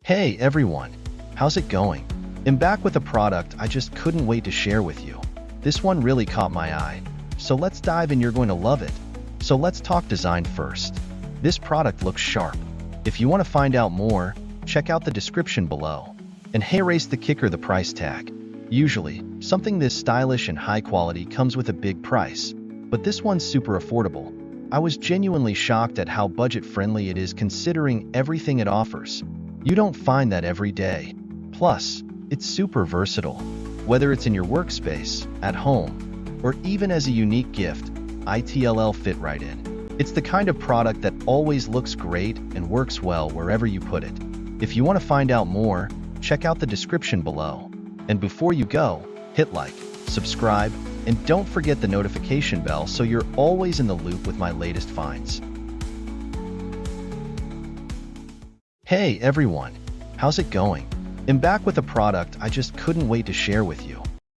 Hey everyone, how's it going? I'm back with a product I just couldn't wait to share with you. This one really caught my eye. So let's dive in, you're going to love it. So let's talk design first. This product looks sharp. If you want to find out more, check out the description below. And hey, raise the kicker, the price tag. Usually, something this stylish and high quality comes with a big price. But this one's super affordable. I was genuinely shocked at how budget-friendly it is considering everything it offers. You don't find that every day. Plus, it's super versatile. Whether it's in your workspace, at home, or even as a unique gift, it'll fit right in. It's the kind of product that always looks great and works well wherever you put it. If you want to find out more, check out the description below. And before you go, hit like, subscribe, and don't forget the notification bell so you're always in the loop with my latest finds. Hey everyone, how's it going? I'm back with a product I just couldn't wait to share with you.